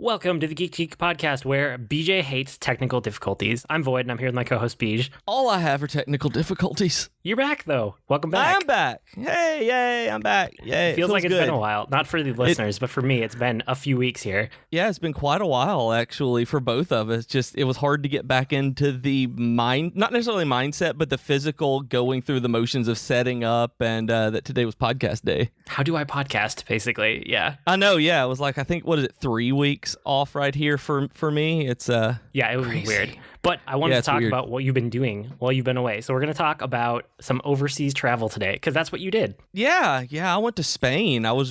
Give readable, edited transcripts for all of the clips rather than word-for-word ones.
Welcome to the Geek podcast, where BJ hates technical difficulties. I'm Void, and I'm here with my co-host Beej. All I have are technical difficulties. You're back, though. Welcome back. I'm back. Hey, yay, I'm back. Yay, it feels like it's good. been a while. Not for the listeners, but for me, it's been a few weeks here. Yeah, it's been quite a while, actually, for both of us. It was hard to get back into the not necessarily mindset, but the physical going through the motions of setting up, and that today was podcast day. How do I podcast, basically? Yeah. I know, yeah. It was like, I think, 3 weeks off right here for me? It's yeah, it was crazy. Weird. But I wanted to talk about what you've been doing while you've been away. So we're going to talk about some overseas travel today, because that's what you did. Yeah. I went to Spain. I went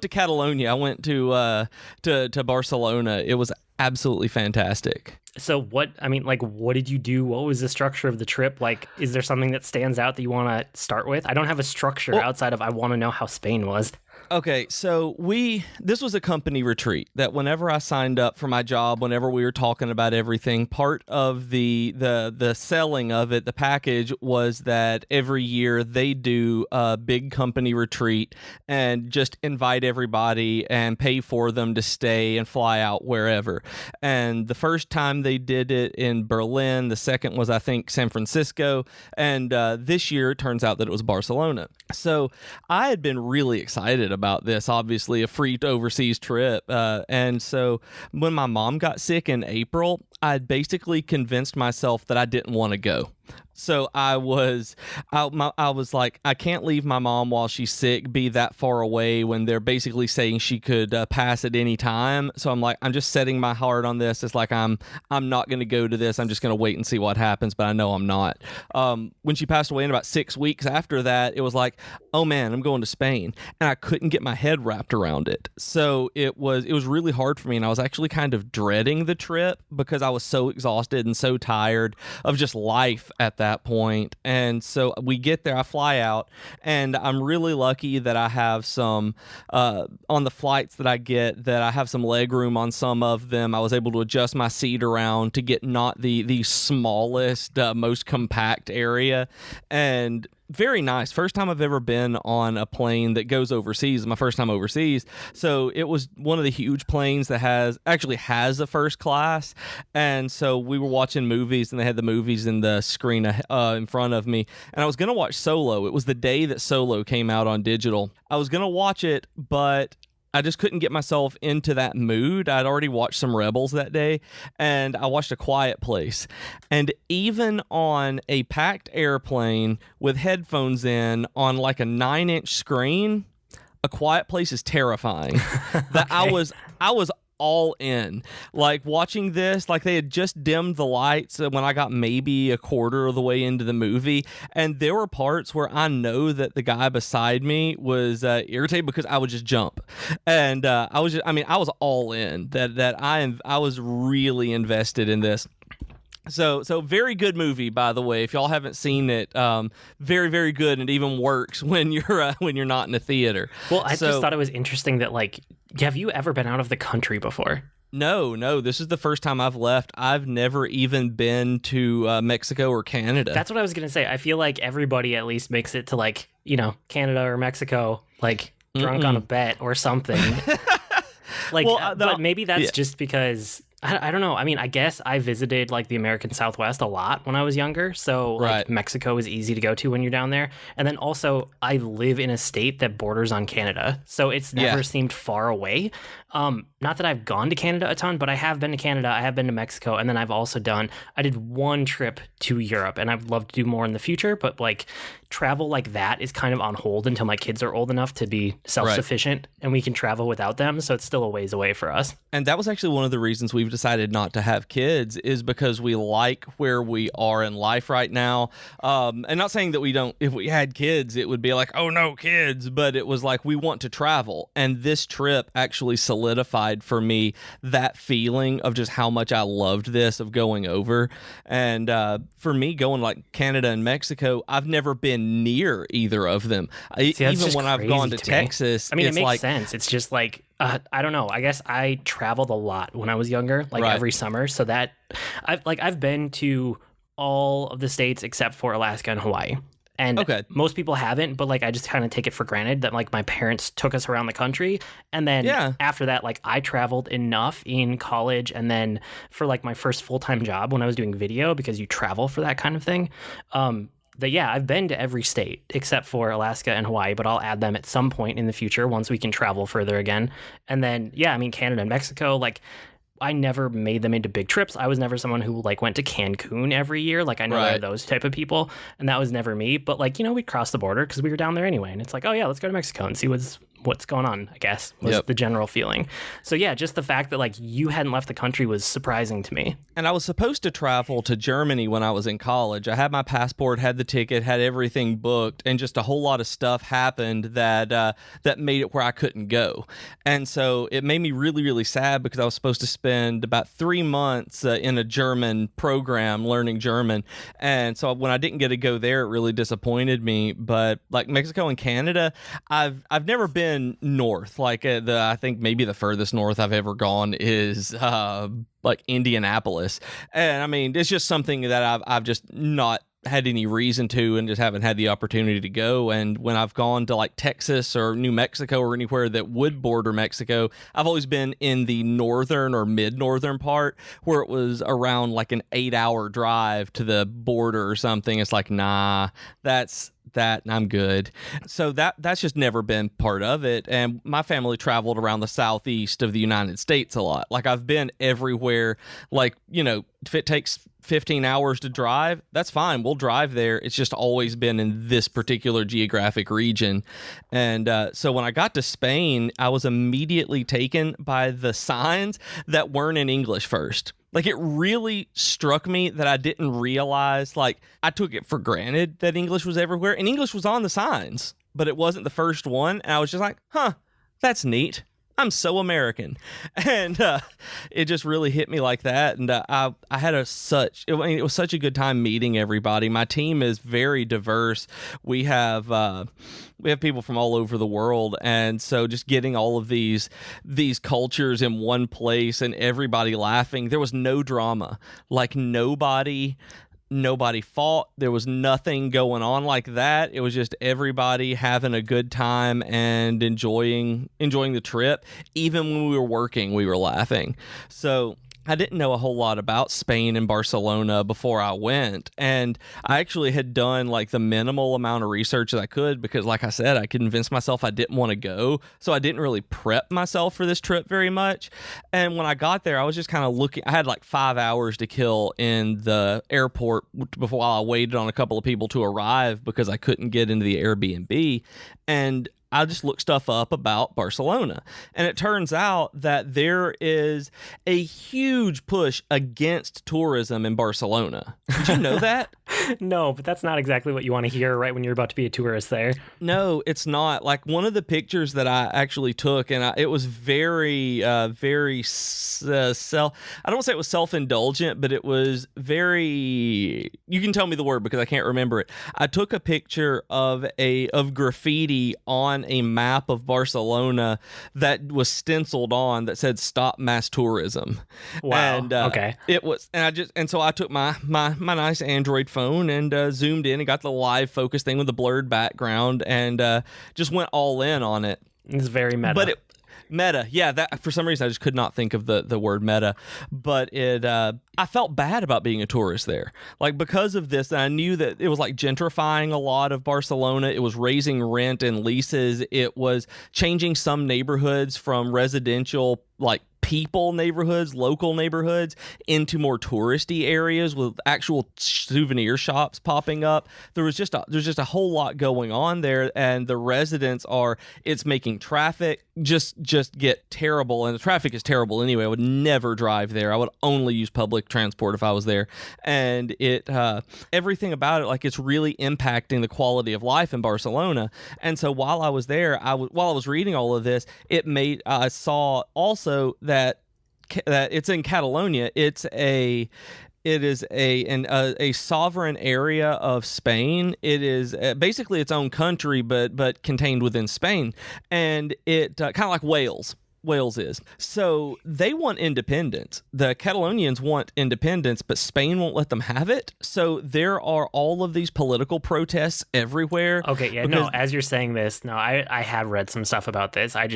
to Catalonia. I went to Barcelona. It was absolutely fantastic. So what did you do? What was the structure of the trip? Like, is there something that stands out that you want to start with? I don't have a structure outside of I want to know how Spain was. Okay, so this was a company retreat that whenever I signed up for my job, whenever we were talking about everything, part of the selling of it, the package, was that every year they do a big company retreat and just invite everybody and pay for them to stay and fly out wherever. And the first time they did it in Berlin, the second was, I think, San Francisco, and this year it turns out that it was Barcelona. So I had been really excited about this, obviously a free overseas trip. And so when my mom got sick in April, I had basically convinced myself that I didn't want to go. So I was like, I can't leave my mom while she's sick, be that far away when they're basically saying she could pass at any time. So I'm like, I'm just setting my heart on this. It's like, I'm not going to go to this. I'm just going to wait and see what happens, but I know I'm not. When she passed away in about 6 weeks after that, it was like, oh man, I'm going to Spain. And I couldn't get my head wrapped around it. So it was really hard for me. And I was actually kind of dreading the trip because I was so exhausted and so tired of just life at that point. And so we get there, I fly out, and I'm really lucky that I have some on the flights that I get, that I have some leg room on some of them. I was able to adjust my seat around to get not the smallest, most compact area, and very nice. First time I've ever been on a plane that goes overseas. My first time overseas. So it was one of the huge planes that has a first class. And so we were watching movies, and they had the movies in the screen in front of me. And I was going to watch Solo. It was the day that Solo came out on digital. I was going to watch it, but I just couldn't get myself into that mood. I'd already watched some Rebels that day, and I watched A Quiet Place. And even on a packed airplane with headphones in on like a 9-inch screen, A Quiet Place is terrifying. That Okay. I was all in. Like, watching this, like, they had just dimmed the lights when I got maybe a quarter of the way into the movie, and there were parts where I know that the guy beside me was irritated because I would just jump. And I was all in. I was really invested in this. So very good movie, by the way. If y'all haven't seen it, very, very good, and it even works when you're not in a theater. Well, I just thought it was interesting that, like, have you ever been out of the country before? No. This is the first time I've left. I've never even been to Mexico or Canada. That's what I was going to say. I feel like everybody at least makes it to, like, Canada or Mexico, like, drunk on a bet or something. Like, but maybe that's just because I don't know. I mean, I guess I visited like the American Southwest a lot when I was younger. So like Mexico is easy to go to when you're down there. And then also I live in a state that borders on Canada. So it's never seemed far away. Not that I've gone to Canada a ton, but I have been to Canada. I have been to Mexico. And then I did one trip to Europe, and I'd love to do more in the future. But like travel like that is kind of on hold until my kids are old enough to be self-sufficient and we can travel without them. So it's still a ways away for us. And that was actually one of the reasons we've decided not to have kids, is because we like where we are in life right now. And not saying that we don't, if we had kids, it would be like, oh no, kids, but it was like, we want to travel. And this trip actually solidified for me that feeling of just how much I loved this, of going over. And for me, going like Canada and Mexico, I've never been near either of them. Even when I've gone to Texas, I mean, it makes sense. It's just like, I don't know. I guess I traveled a lot when I was younger, like every summer. So that I've been to all of the states except for Alaska and Hawaii. And Okay. most people haven't, but like I just kind of take it for granted that like my parents took us around the country. And then after that, like I traveled enough in college and then for like my first full-time job when I was doing video, because you travel for that kind of thing. I've been to every state except for Alaska and Hawaii, but I'll add them at some point in the future once we can travel further again. And then, Canada and Mexico, like I never made them into big trips. I was never someone who like went to Cancun every year. Like I know there are those type of people, and that was never me. But like, we'd cross the border because we were down there anyway. And it's like, oh yeah, let's go to Mexico and see what's going on, I guess, was the general feeling. So yeah, just the fact that like you hadn't left the country was surprising to me. And I was supposed to travel to Germany when I was in college. I had my passport, had the ticket, had everything booked, and just a whole lot of stuff happened that made it where I couldn't go. And so it made me really, really sad because I was supposed to spend about 3 months in a German program learning German. And so when I didn't get to go there, it really disappointed me. But like Mexico and Canada, I've never been north. Like I think maybe the furthest north I've ever gone is like Indianapolis, and I mean it's just something that I've just not had any reason to and just haven't had the opportunity to go. And when I've gone to like Texas or New Mexico or anywhere that would border Mexico, I've always been in the northern or mid-northern part where it was around like an 8-hour drive to the border or something. It's like, nah, that's that I'm good. So that's just never been part of it. And my family traveled around the southeast of the United States a lot. Like I've been everywhere. Like, if it takes 15 hours to drive, that's fine. We'll drive there. It's just always been in this particular geographic region. And so when I got to Spain, I was immediately taken by the signs that weren't in English first. Like, it really struck me that I didn't realize, like, I took it for granted that English was everywhere, and English was on the signs, but it wasn't the first one, and I was just like, that's neat. I'm so American. And it just really hit me like that. And I had it was such a good time meeting everybody. My team is very diverse. We have people from all over the world. And so just getting all of these cultures in one place and everybody laughing, there was no drama. Like nobody fought. There was nothing going on like that. It was just everybody having a good time and enjoying the trip. Even when we were working, we were laughing. So I didn't know a whole lot about Spain and Barcelona before I went, and I actually had done like the minimal amount of research that I could because, like I said, I convinced myself I didn't want to go, so I didn't really prep myself for this trip very much. And when I got there, I was just kind of looking. I had like 5 hours to kill in the airport before I waited on a couple of people to arrive because I couldn't get into the Airbnb, and I just looked stuff up about Barcelona, and it turns out that there is a huge push against tourism in Barcelona. Did you know that? No, but that's not exactly what you want to hear right when you're about to be a tourist there. No, it's not. Like one of the pictures that I actually took, and it was very, very I don't want to say it was self-indulgent, but it was very. You can tell me the word because I can't remember it. I took a picture of graffiti on a map of Barcelona that was stenciled on that said "Stop Mass Tourism." Wow. And, okay. It was, and so I took my nice Android phone and zoomed in and got the live focus thing with the blurred background and just went all in on it. It's very meta. But meta, yeah. That for some reason I just could not think of the word meta, but I felt bad about being a tourist there, like because of this. And I knew that it was like gentrifying a lot of Barcelona. It was raising rent and leases. It was changing some neighborhoods from residential like people neighborhoods, local neighborhoods, into more touristy areas with actual souvenir shops popping up. There's just a whole lot going on there, and the residents it's making traffic just get terrible, and the traffic is terrible anyway. I would never drive there. I would only use public transport if I was there, and everything about it, like it's really impacting the quality of life in Barcelona. And so while I was there, while I was reading all of this, I saw also that it's in Catalonia. It is a sovereign area of Spain. It is basically its own country, but contained within Spain, and it kind of like Wales. Wales is. So they want independence. The Catalonians want independence, but Spain won't let them have it. So there are all of these political protests everywhere. Okay, yeah, no, as you're saying this, no, I have read some stuff about this. I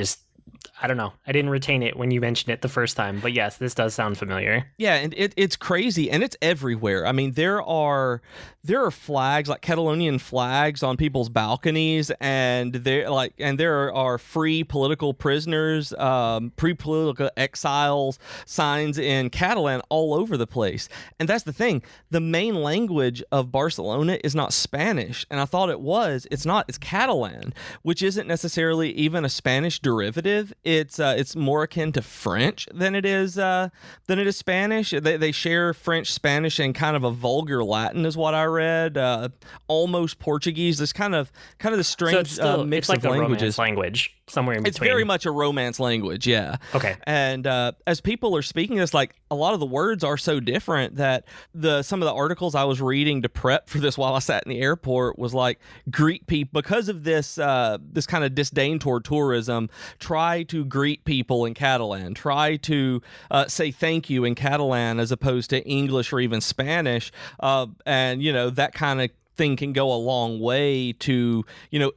don't know. I didn't retain it when you mentioned it the first time, but yes, this does sound familiar. Yeah, and it's crazy, and it's everywhere. I mean, there are flags, like Catalonian flags, on people's balconies, and there are free political prisoners, pre-political exiles signs in Catalan all over the place. And that's the thing. The main language of Barcelona is not Spanish, and I thought it was. It's not. It's Catalan, which isn't necessarily even a Spanish derivative. It's more akin to French than it is Spanish. They share French, Spanish, and kind of a vulgar Latin is what I read. Almost Portuguese. This kind of the strange mix like of languages. Romance language somewhere in between. It's very much a Romance language, yeah. Okay. And as people are speaking this, like a lot of the words are so different that some of the articles I was reading to prep for this while I sat in the airport was like greet people because of this kind of disdain toward tourism. Try to greet people in Catalan. Try to say thank you in Catalan as opposed to English or even Spanish. And that kind of thing can go a long way to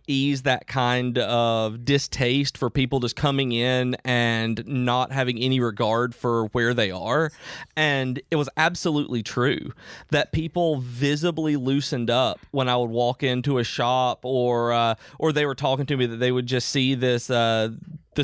ease that kind of distaste for people just coming in and not having any regard for where they are. And it was absolutely true that people visibly loosened up when I would walk into a shop or they were talking to me, that they would just see this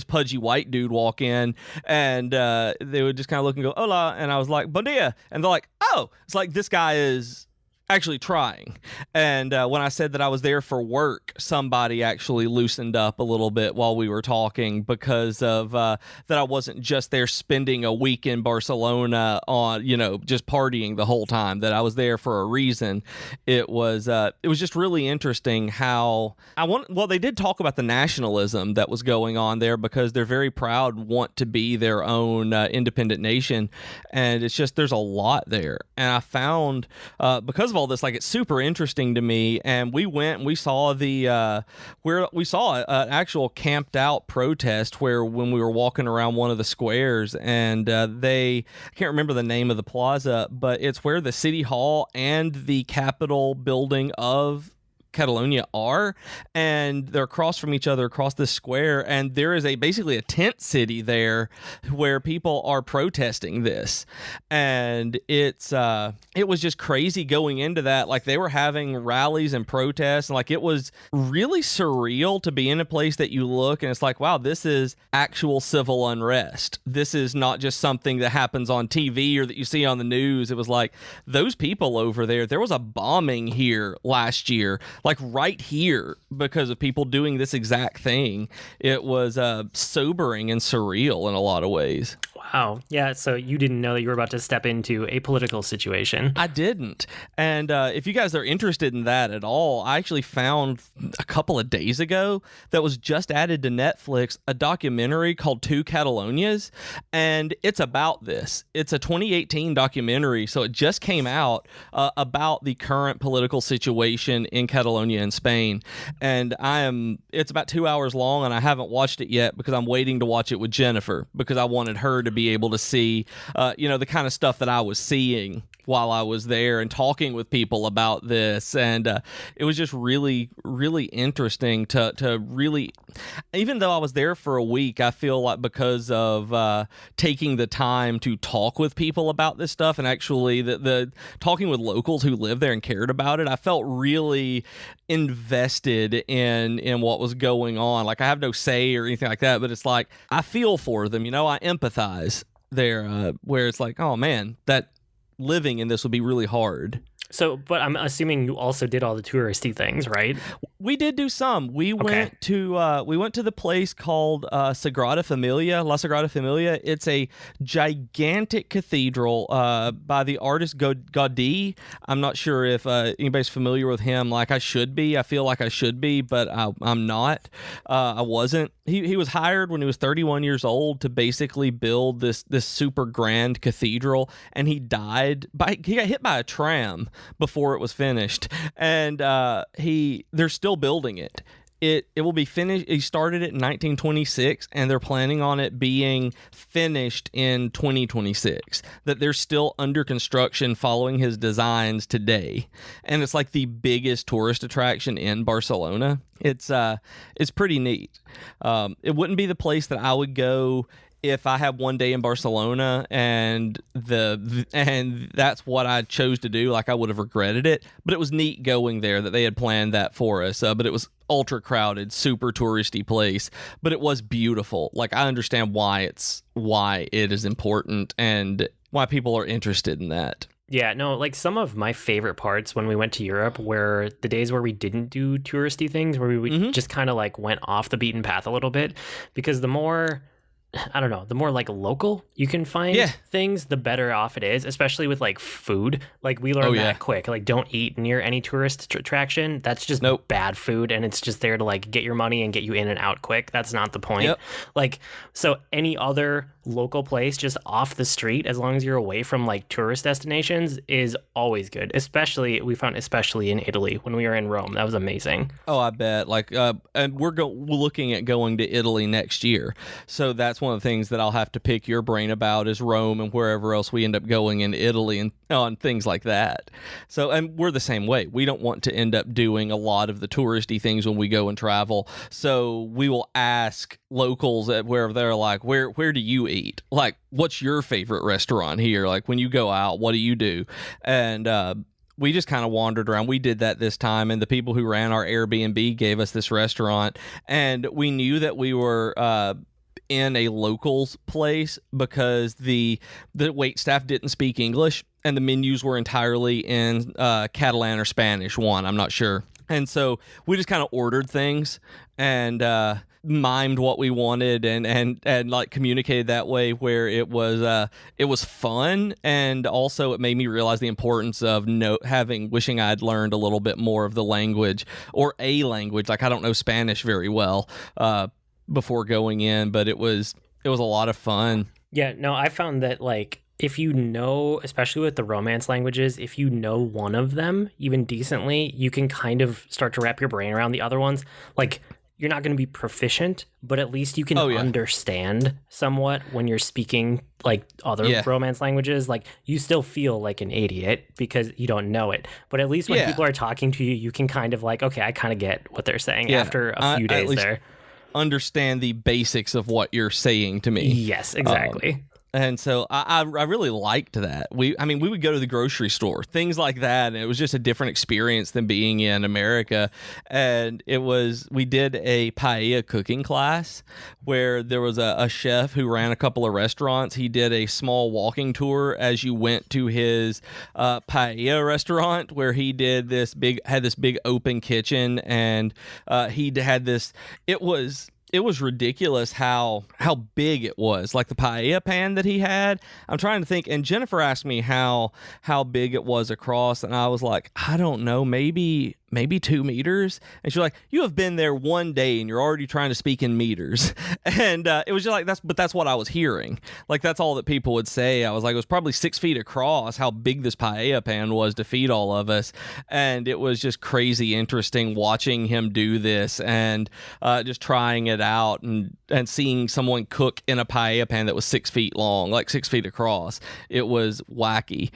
pudgy white dude walk in, and they would just kind of look and go, hola, and I was like, bon dia, and they're like, oh, it's like this guy is actually trying. And when I said that I was there for work, somebody actually loosened up a little bit while we were talking because of that I wasn't just there spending a week in Barcelona on just partying the whole time, that I was there for a reason. It was just really interesting how they did talk about the nationalism that was going on there, because they're very proud, want to be their own independent nation, and it's just there's a lot there. And I found because of all this, like, it's super interesting to me. And we went and we saw an actual camped out protest where, when we were walking around one of the squares, and I can't remember the name of the plaza, but it's where the city hall and the Capitol building of Catalonia are, and they're across from each other across this square, and there is basically a tent city there where people are protesting this. And it was just crazy going into that. Like, they were having rallies and protests, and like it was really surreal to be in a place that you look and it's like, wow, this is actual civil unrest. This is not just something that happens on TV or that you see on the news. It was like, those people over there was a bombing here last year, like right here, because of people doing this exact thing. It was sobering and surreal in a lot of ways. Wow. Yeah, so you didn't know that you were about to step into a political situation. I didn't. And if you guys are interested in that at all, I actually found a couple of days ago that was just added to Netflix, a documentary called Two Catalonias, and it's about this. It's a 2018 documentary, so it just came out about the current political situation in Catalonia and Spain. And it's about 2 hours long, and I haven't watched it yet because I'm waiting to watch it with Jennifer, because I wanted her to be able to see, the kind of stuff that I was seeing while I was there and talking with people about this. And it was just really, really interesting to really, even though I was there for a week, I feel like because of taking the time to talk with people about this stuff, and actually the talking with locals who lived there and cared about it, I felt really invested in what was going on. Like, I have no say or anything like that, but it's like, I feel for them, I empathize there, where it's like, oh man, that living in this would be really hard. So, but I'm assuming you also did all the touristy things, right? We did do some. We went to the place called La Sagrada Familia. It's a gigantic cathedral by the artist Gaudí. I'm not sure if anybody's familiar with him. Like, I should be. I feel like I should be, but I'm not. I wasn't. He was hired when he was 31 years old to basically build this super grand cathedral, and he died he got hit by a tram before it was finished, and they're still building it. It will be finished. He started it in 1926, and they're planning on it being finished in 2026. That they're still under construction following his designs today. And it's like the biggest tourist attraction in Barcelona. It's pretty neat. It wouldn't be the place that I would go if I had one day in Barcelona and that's what I chose to do. Like, I would have regretted it, but it was neat going there that they had planned that for us. But it was ultra crowded, super touristy place, but it was beautiful. Like, I understand why it is important and why people are interested in that. Yeah, no, like some of my favorite parts when we went to Europe were the days where we didn't do touristy things, where we just kind of like went off the beaten path a little bit, because the more like local you can find things, the better off it is, especially with like food. Like, we learned that quick. Like, don't eat near any tourist attraction. That's just bad food, and it's just there to like get your money and get you in and out quick. That's not the point. Yep. Like, so any other local place just off the street, as long as you're away from like tourist destinations, is always good. We found especially in Italy when we were in Rome. That was amazing. Oh, I bet. Like, and we're looking at going to Italy next year. So that's one of the things that I'll have to pick your brain about, is Rome and wherever else we end up going in Italy and on things like that. So, and we're the same way. We don't want to end up doing a lot of the touristy things when we go and travel. So we will ask locals at wherever they're like, where do you eat? Like, what's your favorite restaurant here? Like, when you go out, what do you do? And we just kind of wandered around. We did that this time, and the people who ran our Airbnb gave us this restaurant, and we knew that we were in a locals place because the wait staff didn't speak English, and the menus were entirely in Catalan or Spanish. I'm not sure. And so we just kind of ordered things and mimed what we wanted and like communicated that way, where it was fun, and also it made me realize the importance of wishing I'd learned a little bit more of the language, or a language. Like, I don't know Spanish very well before going in, but it was a lot of fun. Yeah, no, I found that, like, if you know, especially with the Romance languages, if you know one of them even decently, you can kind of start to wrap your brain around the other ones. Like, you're not going to be proficient, but at least you can understand somewhat when you're speaking like other Romance languages. Like, you still feel like an idiot because you don't know it, but at least when people are talking to you, you can kind of like, okay, I kind of get what they're saying after a few days there. Understand the basics of what you're saying to me. Yes, exactly. And so I really liked that. We would go to the grocery store, things like that, and it was just a different experience than being in America. And we did a paella cooking class where there was a chef who ran a couple of restaurants. He did a small walking tour as you went to his paella restaurant, where he had this big open kitchen, and he had this. It was ridiculous how big it was, like the paella pan that he had. I'm trying to think, and Jennifer asked me how big it was across, and I was like, I don't know, maybe 2 meters. And she's like, you have been there one day and you're already trying to speak in meters. And it was just like, that's what I was hearing. Like, that's all that people would say. I was like, it was probably 6 feet across how big this paella pan was to feed all of us. And it was just crazy interesting watching him do this and just trying it out and seeing someone cook in a paella pan that was 6 feet long, like 6 feet across. It was wacky.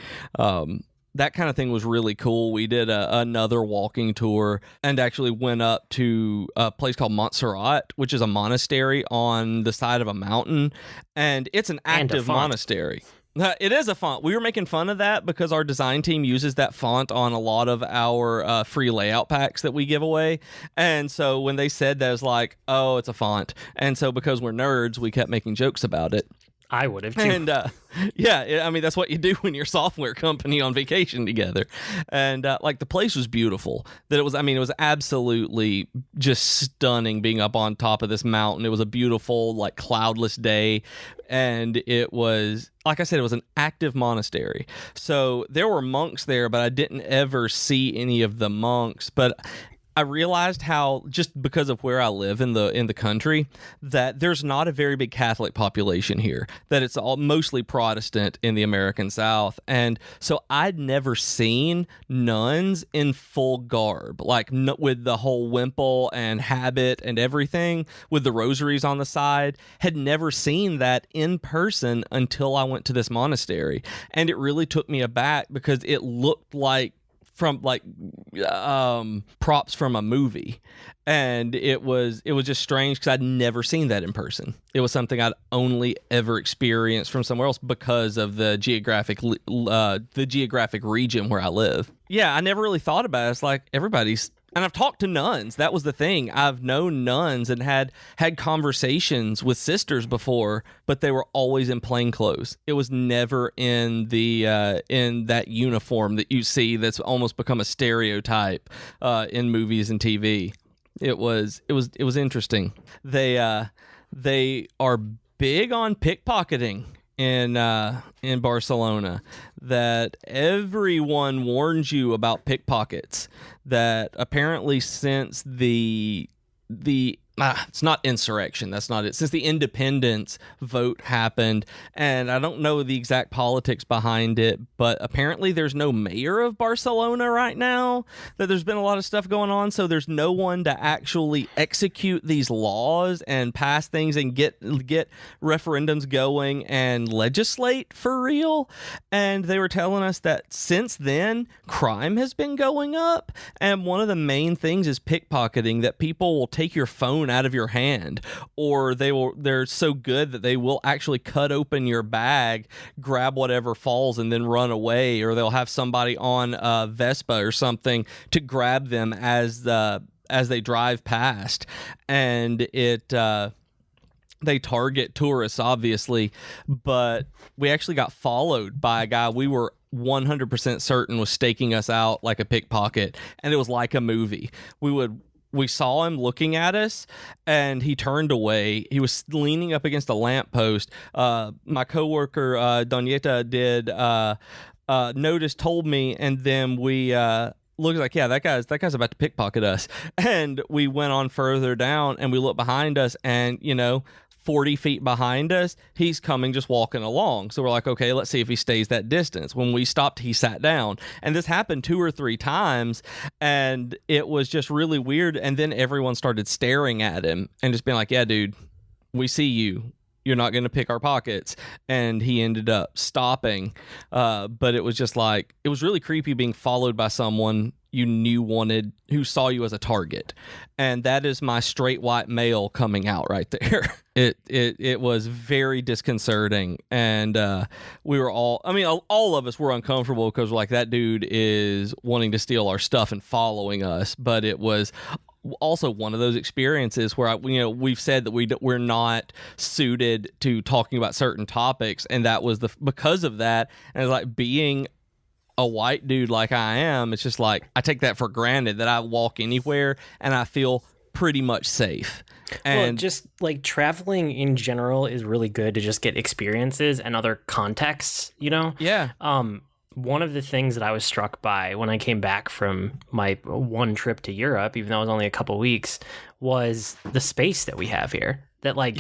That kind of thing was really cool. We did another walking tour and actually went up to a place called Montserrat, which is a monastery on the side of a mountain, and it's an active monastery. It is a font. We were making fun of that because our design team uses that font on a lot of our free layout packs that we give away. And so when they said that, it was like, oh, it's a font. And so because we're nerds, we kept making jokes about it. I would have too. And that's what you do when you're a software company on vacation together. And like, the place was beautiful. It was absolutely just stunning being up on top of this mountain. It was a beautiful, like, cloudless day. And it was, like I said, it was an active monastery. So there were monks there, but I didn't ever see any of the monks. But I realized how, just because of where I live in the country, that there's not a very big Catholic population here, that it's all mostly Protestant in the American South. And so I'd never seen nuns in full garb, like with the whole wimple and habit and everything, with the rosaries on the side. Had never seen that in person until I went to this monastery. And it really took me aback because it looked like props from a movie, and it was just strange because I'd never seen that in person. It was something I'd only ever experienced from somewhere else because of the geographic region where I live. Yeah, I never really thought about it. It's like everybody's. And I've talked to nuns. That was the thing. I've known nuns and had conversations with sisters before, but they were always in plain clothes. It was never in that uniform that you see that's almost become a stereotype in movies and TV. It was interesting. They are big on pickpocketing in Barcelona, that everyone warns you about pickpockets, that apparently since it's not insurrection, that's not it. Since the independence vote happened, and I don't know the exact politics behind it, but apparently there's no mayor of Barcelona right now, that there's been a lot of stuff going on, so there's no one to actually execute these laws and pass things and get referendums going and legislate for real. And they were telling us that since then, crime has been going up, and one of the main things is pickpocketing, that people will take your phone out of your hand, or they're so good that they will actually cut open your bag, grab whatever falls, and then run away, or they'll have somebody on a Vespa or something to grab them as they drive past. And they target tourists, obviously, but we actually got followed by a guy we were 100% certain was staking us out like a pickpocket, and it was like a movie. We saw him looking at us, and he turned away. He was leaning up against a lamppost. My coworker, Doneta, did notice, told me, and then we looked like, yeah, that guy's about to pickpocket us. And we went on further down, and we looked behind us, and 40 feet behind us, he's coming, just walking along. So we're like, okay, let's see if he stays that distance. When we stopped, he sat down. And this happened 2 or 3 times, and it was just really weird. And then everyone started staring at him and just being like, yeah, dude, we see you. You're not going to pick our pockets. And he ended up stopping. But it was just like, it was really creepy being followed by someone you knew who saw you as a target. And that is my straight white male coming out right there. It was very disconcerting. And we were all of us were uncomfortable because we're like, that dude is wanting to steal our stuff and following us. But it was also one of those experiences where we've said that we're not suited to talking about certain topics, and that was because of that. And it's like, being a white dude like I am, it's just like I take that for granted that I walk anywhere and I feel pretty much safe. And just like traveling in general is really good to just get experiences and other contexts, Yeah. One of the things that I was struck by when I came back from my one trip to Europe, even though it was only a couple weeks, was the space that we have here. That we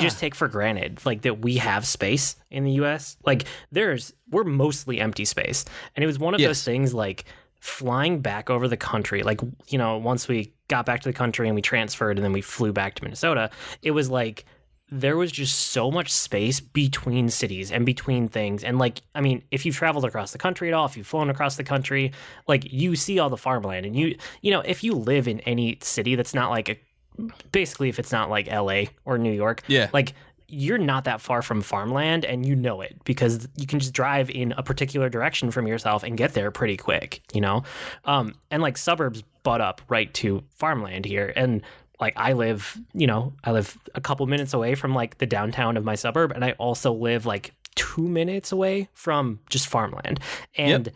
just take for granted, like that we have space in the US. Like we're mostly empty space. And it was one of those things, like flying back over the country, like, once we got back to the country and we transferred and then we flew back to Minnesota, it was like there was just so much space between cities and between things. And if you've traveled across the country at all, if you've flown across the country, like you see all the farmland, and if you live in any city that's not basically, if it's not like LA or New York, like you're not that far from farmland, and it because you can just drive in a particular direction from yourself and get there pretty quick, and like suburbs butt up right to farmland here. And like I live a couple minutes away from like the downtown of my suburb, and I also live like 2 minutes away from just farmland. And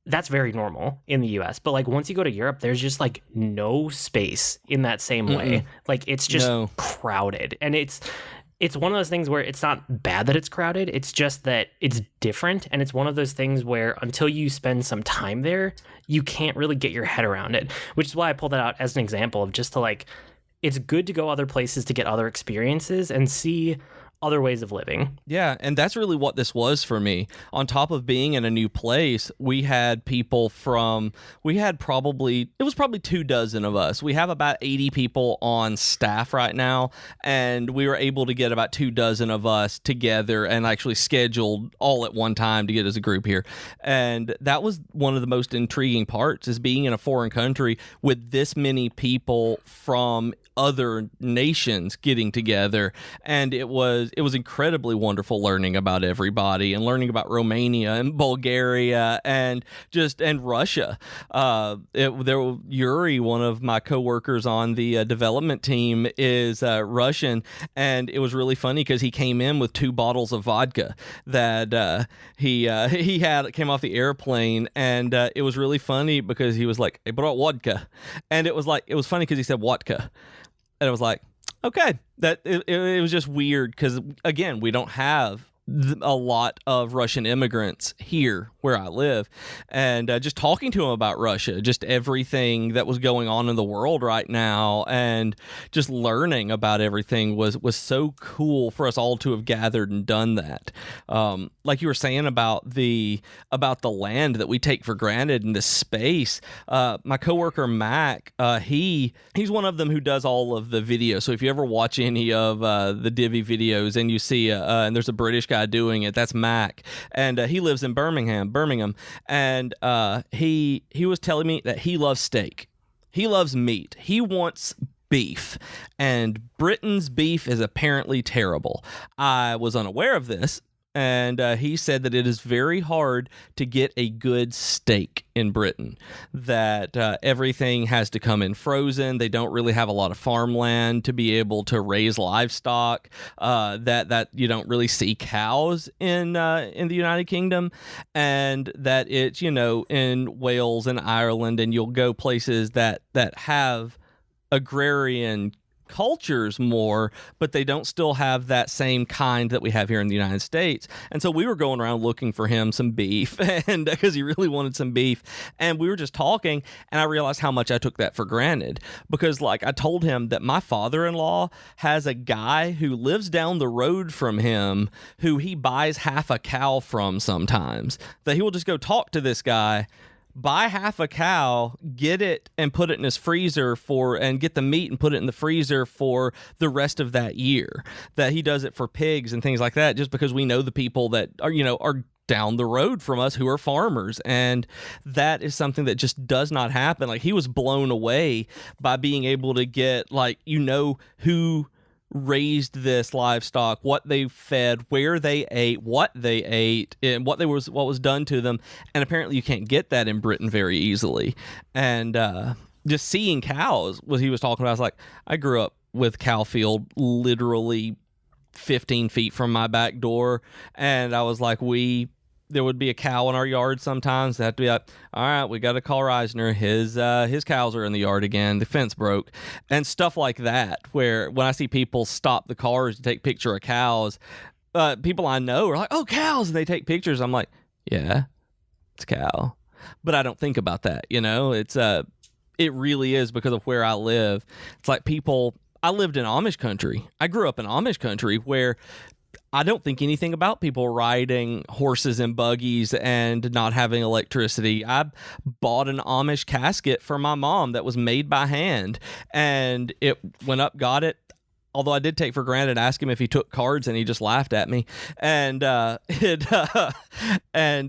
that's very normal in the US. But like once you go to Europe, there's just like no space in that same way. Like it's just crowded. And it's one of those things where it's not bad that it's crowded. It's just that it's different. And it's one of those things where until you spend some time there, you can't really get your head around it, which is why I pulled that out as an example of just to like, it's good to go other places to get other experiences and see other ways of living. Yeah, and that's really what this was for me. On top of being in a new place, we had people it was probably 24 of us. We have about 80 people on staff right now, and we were able to get about 24 of us together and actually scheduled all at one time to get as a group here. And that was one of the most intriguing parts, is being in a foreign country with this many people from other nations getting together. And it was incredibly wonderful learning about everybody and learning about Romania and Bulgaria and Russia. Yuri, one of my coworkers on the development team, is Russian, and it was really funny because he came in with 2 bottles of vodka that he came off the airplane, and it was really funny because he was like, "I brought vodka," and it was funny because he said vodka. And it was like, okay, that it was just weird because, again, we don't have a lot of Russian immigrants here where I live. And just talking to him about Russia, just everything that was going on in the world right now, and just learning about everything was so cool for us all to have gathered and done that. Like you were saying about the land that we take for granted in this space. My coworker Mac, he's one of them who does all of the videos. So if you ever watch any of the Divi videos and you see and there's a British guy doing it, that's Mac, and he lives in Birmingham, and he was telling me that he loves steak, he loves meat, he wants beef, and Britain's beef is apparently terrible. I was unaware of this. And he said that it is very hard to get a good steak in Britain, that everything has to come in frozen. They don't really have a lot of farmland to be able to raise livestock, that you don't really see cows in the United Kingdom, and that it's, in Wales and Ireland, and you'll go places that have agrarian cultures more, but they don't still have that same kind that we have here in the United States. And so we were going around looking for him some beef, and because he really wanted some beef, and we were just talking, and I realized how much I took that for granted, because like I told him that my father-in-law has a guy who lives down the road from him who he buys half a cow from sometimes, that he will just go talk to this guy, buy half a cow, get it and put it in his freezer and get the meat and put it in the freezer for the rest of that year. That he does it for pigs and things like that, just because we know the people that are down the road from us who are farmers. And that is something that just does not happen. Like, he was blown away by being able to get, who raised this livestock, what they fed, where they ate, what they ate, and what was done to them. And apparently you can't get that in Britain very easily. And just seeing cows, what he was talking about, I was like, I grew up with cow field literally 15 feet from my back door, and I was like, there would be a cow in our yard sometimes. They have to be like, all right, we got to call Reisner. His cows are in the yard again. The fence broke. And stuff like that, where when I see people stop the cars to take picture of cows, people I know are like, oh, cows, and they take pictures. I'm like, yeah, it's a cow. But I don't think about that, it really is because of where I live. It's like I lived in Amish country. I grew up in Amish country where I don't think anything about people riding horses and buggies and not having electricity. I bought an Amish casket for my mom that was made by hand, and it went up, got it. Although I did take for granted, ask him if he took cards, and he just laughed at me. And and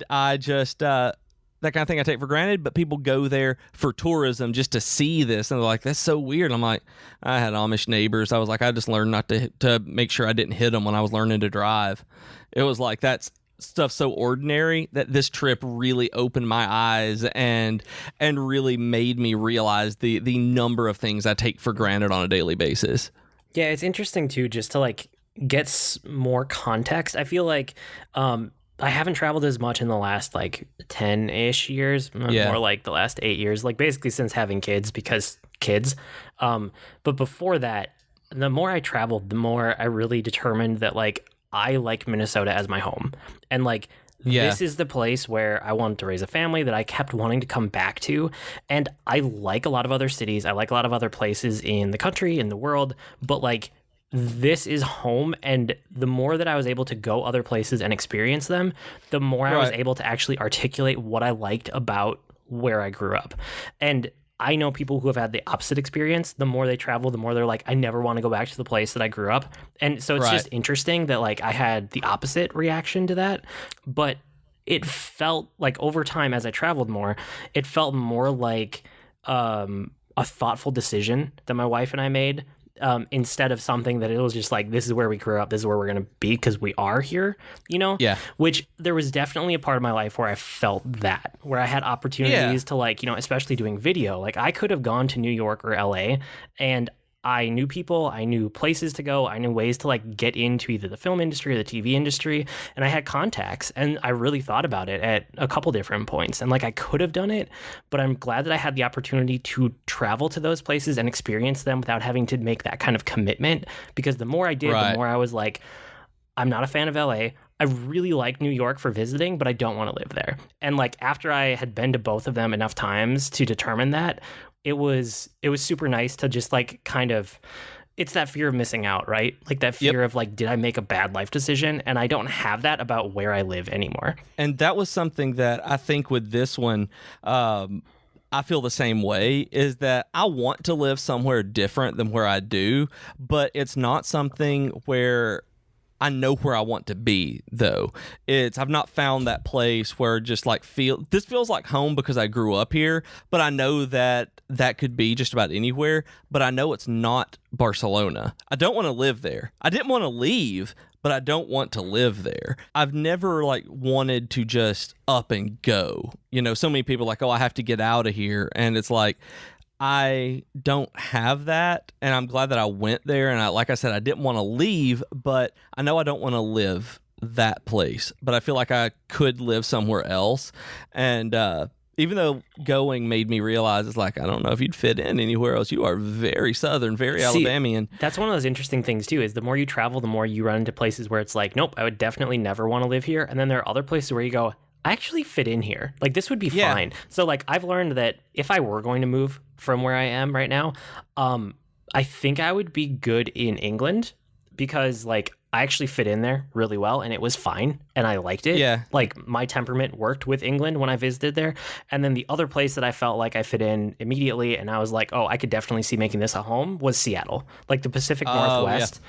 I just that kind of thing I take for granted, but people go there for tourism just to see this, and they're like, that's so weird. I'm like, I had Amish neighbors. I was like, I just learned not to make sure I didn't hit them when I was learning to drive. It was like, that's stuff so ordinary that this trip really opened my eyes and really made me realize the number of things I take for granted on a daily basis. Yeah, it's interesting too, just to get more context. I feel like I haven't traveled as much in the last 10-ish years, more like the last 8 years, basically since having kids, because kids. But before that, the more I traveled, the more I really determined that like I like Minnesota as my home. And like this is the place where I wanted to raise a family that I kept wanting to come back to. And I like a lot of other cities. I like a lot of other places in the country, in the world, but like this is home. And the more that I was able to go other places and experience them, the more I was able to actually articulate what I liked about where I grew up. And I know people who have had the opposite experience. The more they travel, the more they're like, I never want to go back to the place that I grew up. And so it's just interesting that like I had the opposite reaction to that. But it felt like over time as I traveled more, it felt more like a thoughtful decision that my wife and I made. Instead of something that it was just like, this is where we grew up, this is where we're going to be because we are here, you know? Yeah. Which there was definitely a part of my life where I felt that, where I had opportunities to like, you know, especially doing video. Like I could have gone to New York or LA and I knew people, I knew places to go, I knew ways to like get into either the film industry or the TV industry, and I had contacts, and I really thought about it at a couple different points, and like I could have done it, but I'm glad that I had the opportunity to travel to those places and experience them without having to make that kind of commitment, because the more I did, the more I was like, I'm not a fan of LA. I really like New York for visiting, but I don't want to live there. And like after I had been to both of them enough times to determine that, it was super nice to just like kind of, it's that fear of missing out, right? Like that fear of like, did I make a bad life decision? And I don't have that about where I live anymore. And that was something that I think with this one, I feel the same way, is that I want to live somewhere different than where I do, but it's not something where I know where I want to be, though. I've not found that place where just like this feels like home because I grew up here, but I know that could be just about anywhere, but I know it's not Barcelona. I don't want to live there. I didn't want to leave, but I don't want to live there. I've never like wanted to just up and go. You know, so many people are like, oh, I have to get out of here. And it's like, I don't have that, and I'm glad that I went there. And like I said, I didn't want to leave, but I know I don't want to live that place. But I feel like I could live somewhere else. And even though going made me realize, it's like, I don't know if you'd fit in anywhere else. You are very Southern, very Alabamian. That's one of those interesting things, too, is the more you travel, the more you run into places where it's like, nope, I would definitely never want to live here. And then there are other places where you go, I actually fit in here. Like, this would be fine. So, like, I've learned that if I were going to move from where I am right now, I think I would be good in England because, like, I actually fit in there really well and it was fine and I liked it. Yeah. Like, my temperament worked with England when I visited there. And then the other place that I felt like I fit in immediately and I was like, oh, I could definitely see making this a home was Seattle. Like, the Pacific Northwest.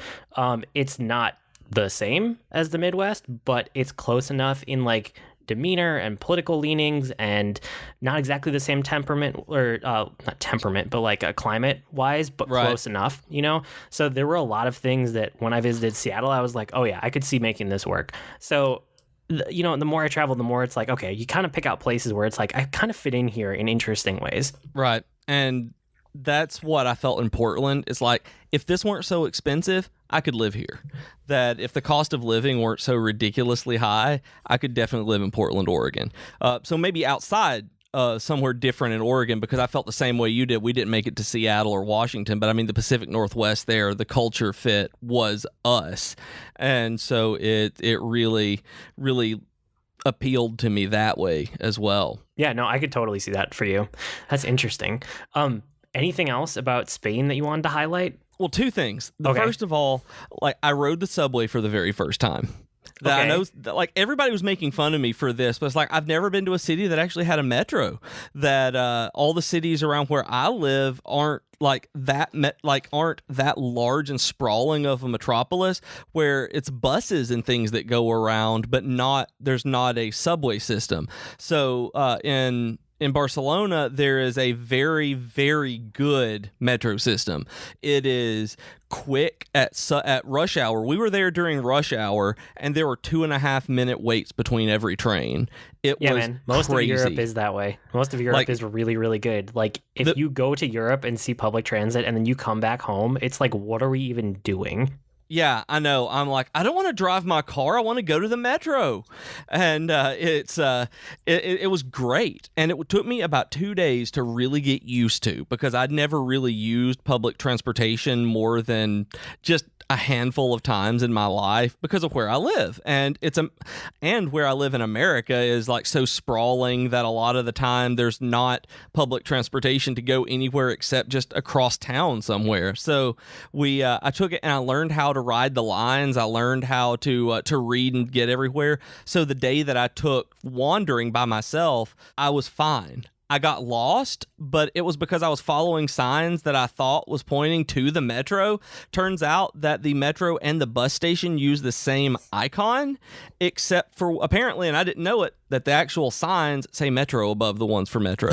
It's not the same as the Midwest, but it's close enough in, like, demeanor and political leanings and not exactly the same temperament or not temperament, but like a climate wise, but close enough, you know? So there were a lot of things that when I visited Seattle, I was like, oh yeah, I could see making this work. So, you know, the more I travel, the more it's like, okay, you kind of pick out places where it's like, I kind of fit in here in interesting ways. Right. And that's what I felt in Portland. It's like, if this weren't so expensive, I could live here. That if the cost of living weren't so ridiculously high, I could definitely live in Portland, Oregon. So maybe outside somewhere different in Oregon, because I felt the same way you did. We didn't make it to Seattle or Washington, but I mean, the Pacific Northwest there, the culture fit was us. And so it really, really appealed to me that way as well. Yeah, no, I could totally see that for you. That's interesting. Anything else about Spain that you wanted to highlight? Well, two things. First of all, like, I rode the subway for the very first time. I know that, like, everybody was making fun of me for this, but it's like, I've never been to a city that actually had a metro. That all the cities around where I live aren't like that aren't that large and sprawling of a metropolis where it's buses and things that go around, but there's not a subway system. So in Barcelona, there is a very, very good metro system. It is quick at rush hour. We were there during rush hour, and there were 2.5 minute waits between every train. It was man. Most crazy. of Europe is that way. Most of Europe is really, really good. Like, if you go to Europe and see public transit and then you come back home, it's like, what are we even doing? Yeah, I know. I'm like, I don't want to drive my car. I want to go to the metro, and it was great. And it took me about 2 days to really get used to, because I'd never really used public transportation more than just a handful of times in my life because of where I live. And and where I live in America is like so sprawling that a lot of the time there's not public transportation to go anywhere except just across town somewhere. So I took it and I learned how to ride the lines. I learned how to read and get everywhere. So the day that I took wandering by myself, I was fine. I got lost, but it was because I was following signs that I thought was pointing to the metro. Turns out that the metro and the bus station use the same icon, except for, apparently, and I didn't know it, that the actual signs say metro above the ones for metro.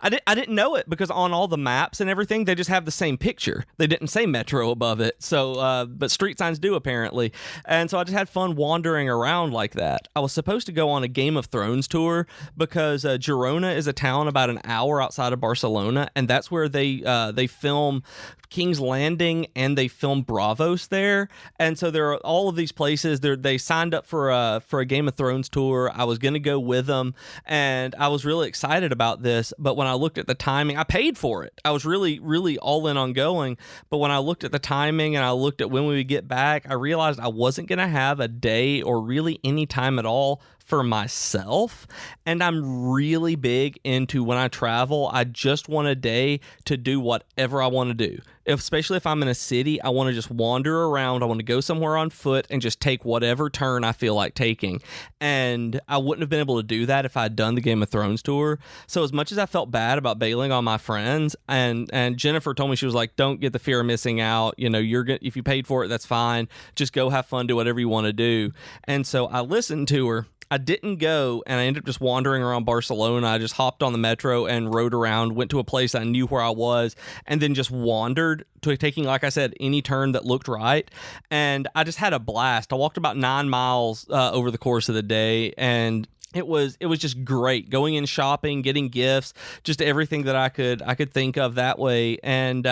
I didn't know it because on all the maps and everything, they just have the same picture. They didn't say metro above it. So, but street signs do apparently. And so I just had fun wandering around like that. I was supposed to go on a Game of Thrones tour because Girona is a town about an hour outside of Barcelona, and that's where they film King's Landing and they film Bravos there. And so there are all of these places. They signed up for a Game of Thrones tour. I was going to go with them, and I was really excited about this. But when I looked at the timing, I paid for it. I was really, really all in on going. But when I looked at the timing and I looked at when we would get back, I realized I wasn't going to have a day or really any time at all for myself. And I'm really big into, when I travel, I just want a day to do whatever I want to do. Especially if I'm in a city, I want to just wander around. I want to go somewhere on foot and just take whatever turn I feel like taking. And I wouldn't have been able to do that if I'd done the Game of Thrones tour. So as much as I felt bad about bailing on my friends, and Jennifer told me, she was like, don't get the fear of missing out. You know, if you paid for it, that's fine. Just go have fun, do whatever you want to do. And so I listened to her. I didn't go, and I ended up just wandering around Barcelona. I just hopped on the metro and rode around, went to a place I knew where I was, and then just wandered, taking, like I said, any turn that looked right. And I just had a blast. I walked about 9 miles over the course of the day, and it was just great going in shopping, getting gifts, just everything that I could think of that way. And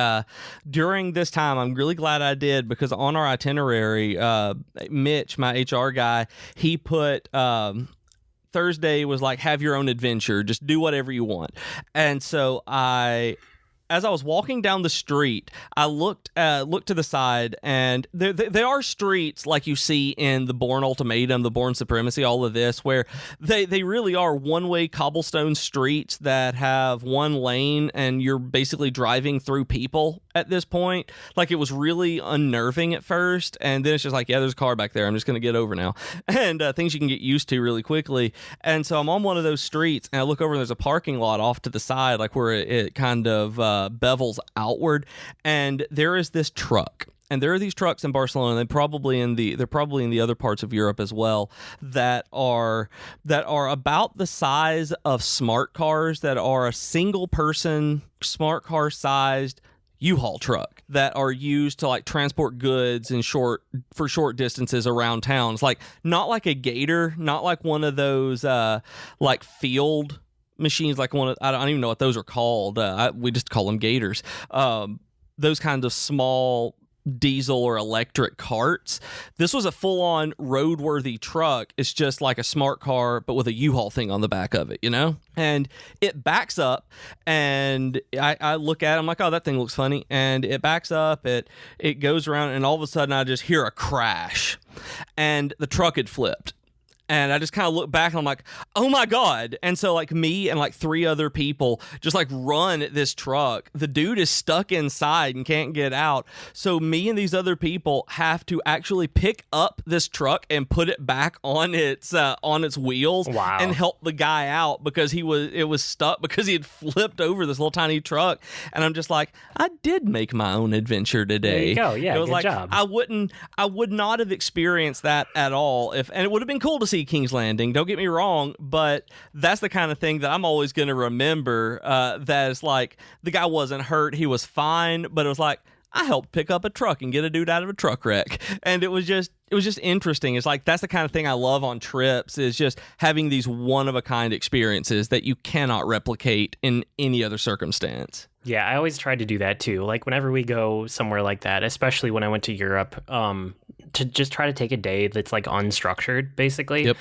during this time, I'm really glad I did, because on our itinerary, Mitch, my HR guy, he put Thursday was like, have your own adventure, just do whatever you want. And so as I was walking down the street, I looked to the side, and there are streets like you see in the Bourne Ultimatum, the Bourne Supremacy, all of this, where they really are one-way cobblestone streets that have one lane, and you're basically driving through people at this point. Like, it was really unnerving at first, and then it's just like, yeah, there's a car back there. I'm just going to get over now. And things you can get used to really quickly. And so I'm on one of those streets, and I look over, and there's a parking lot off to the side, like where it kind of bevels outward, and there is this truck. And there are these trucks in Barcelona, and they're probably in the other parts of Europe as well, that are about the size of smart cars, that are a single person smart car sized U-Haul truck that are used to like transport goods for short distances around towns. Like, not like a Gator, not like one of those like field machines, like I don't even know what those are called. We just call them Gators. Those kinds of small diesel or electric carts. This was a full-on roadworthy truck. It's just like a smart car, but with a U-Haul thing on the back of it, you know? And it backs up, and I look at it, I'm like, oh, that thing looks funny. And it backs up, it goes around, and all of a sudden I just hear a crash, and the truck had flipped. And I just kind of look back, and I'm like, oh my God. And so like me and like 3 other people just like run at this truck. The dude is stuck inside and can't get out. So me and these other people have to actually pick up this truck and put it back on its wheels. Wow. And help the guy out, because it was stuck because he had flipped over this little tiny truck. And I'm just like, I did make my own adventure today. There you go. Yeah, it was good like, job. I would not have experienced that at all and it would have been cool to see King's Landing, don't get me wrong, but that's the kind of thing that I'm always going to remember, that is like, the guy wasn't hurt, he was fine, but it was like, I helped pick up a truck and get a dude out of a truck wreck. And it was just interesting. It's like that's the kind of thing I love on trips, is just having these one of a kind experiences that you cannot replicate in any other circumstance. Yeah, I always try to do that too. Like whenever we go somewhere like that, especially when I went to Europe, to just try to take a day that's like unstructured, basically,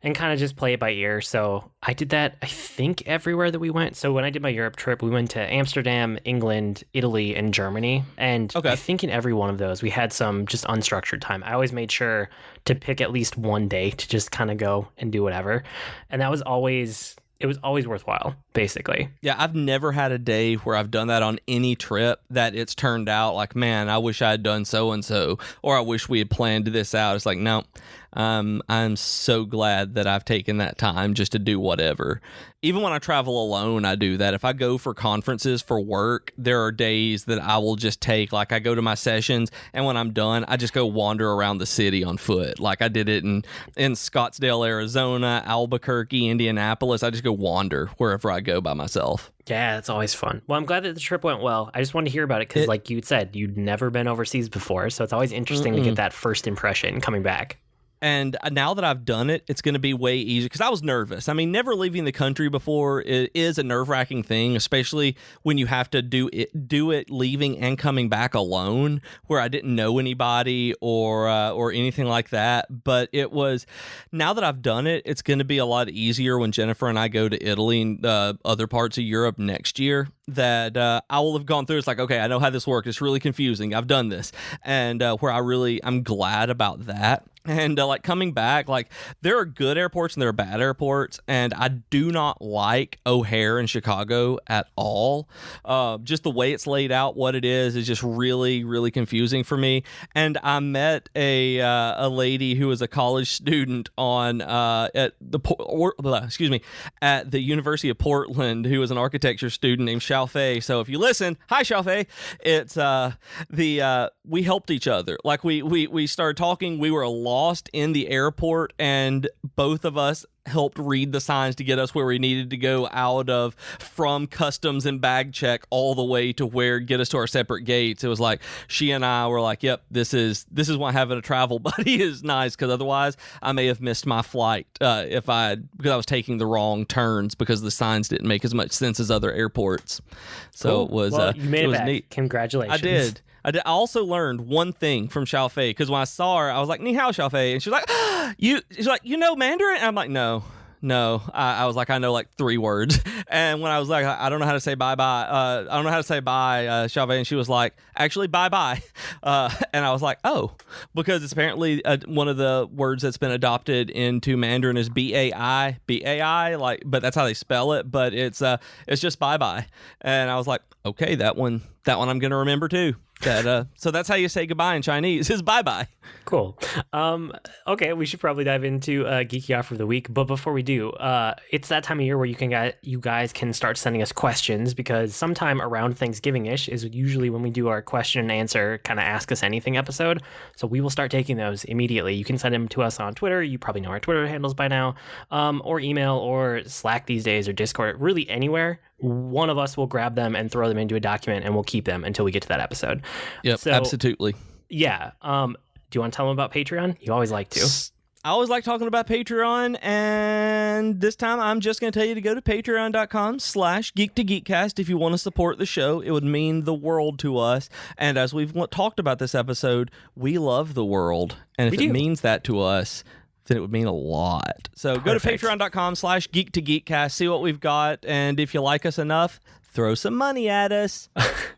and kind of just play it by ear. So I did that, I think, everywhere that we went. So when I did my Europe trip, we went to Amsterdam, England, Italy, and Germany. And I think in every one of those, we had some just unstructured time. I always made sure to pick at least one day to just kind of go and do whatever. And that was always... It was always worthwhile, basically. Yeah, I've never had a day where I've done that on any trip that it's turned out like, man, I wish I had done so-and-so, or I wish we had planned this out. It's like, no, I'm so glad that I've taken that time just to do whatever. Even when I travel alone, I do that. If I go for conferences for work, there are days that I will just take, like I go to my sessions, and when I'm done, I just go wander around the city on foot. Like I did it in Scottsdale, Arizona, Albuquerque, Indianapolis. I just go wander wherever I go by myself. Yeah, it's always fun. Well, I'm glad that the trip went well. I just wanted to hear about it because, like you said, you'd never been overseas before, so it's always interesting to get that first impression coming back. And now that I've done it, it's going to be way easier because I was nervous. I mean, never leaving the country before is a nerve-wracking thing, especially when you have to do it leaving and coming back alone, where I didn't know anybody or anything like that. But it was, now that I've done it, it's going to be a lot easier when Jennifer and I go to Italy and other parts of Europe next year. That I will have gone through. It's like, okay, I know how this works. It's really confusing. I've done this, and where I'm glad about that. And like coming back, like there are good airports and there are bad airports, and I do not like O'Hare in Chicago at all. Just the way it's laid out, what it is just really, really confusing for me. And I met a lady who was a college student at the University of Portland, who was an architecture student named Xiaofei. So if you listen, hi Xiaofei. It's we helped each other. Like we started talking. We were lost in the airport, and both of us helped read the signs to get us where we needed to go from customs and bag check all the way to get us to our separate gates. It was like she and I were like, yep, this is why having a travel buddy is nice, because otherwise I may have missed my flight because I was taking the wrong turns because the signs didn't make as much sense as other airports. So cool. It was you made it it was back. neat. Congratulations. I did. I also learned one thing from Xiaofei, because when I saw her, I was like, "Ni hao, Xiaofei," and she's like, She's like, you know Mandarin? And I'm like, no. I was like, I know like 3 words. And when I was like, I don't know how to say bye-bye. I don't know how to say bye, Xiaofei. And she was like, actually, bye-bye. And I was like, oh, because it's apparently one of the words that's been adopted into Mandarin is B-A-I, like, but that's how they spell it. But it's just bye-bye. And I was like, okay, that one I'm going to remember too. So that's how you say goodbye in Chinese, is bye-bye. Cool. Okay, we should probably dive into Geeky Offer of the Week. But before we do, it's that time of year where you guys can start sending us questions, because sometime around Thanksgiving-ish is usually when we do our question and answer kind of Ask Us Anything episode. So we will start taking those immediately. You can send them to us on Twitter. You probably know our Twitter handles by now, or email or Slack these days, or Discord, really anywhere. One of us will grab them and throw them into a document, and we'll keep them until we get to that episode. Yep, so, absolutely. Yeah. Do you want to tell them about Patreon? You always like to. I always like talking about Patreon, and this time I'm just going to tell you to go to patreon.com/geek2geekcast if you want to support the show. It would mean the world to us. And as we've talked about this episode, we love the world. And if it means that to us, then it would mean a lot. So go to patreon.com/geek2geekcast, see what we've got, and if you like us enough, throw some money at us.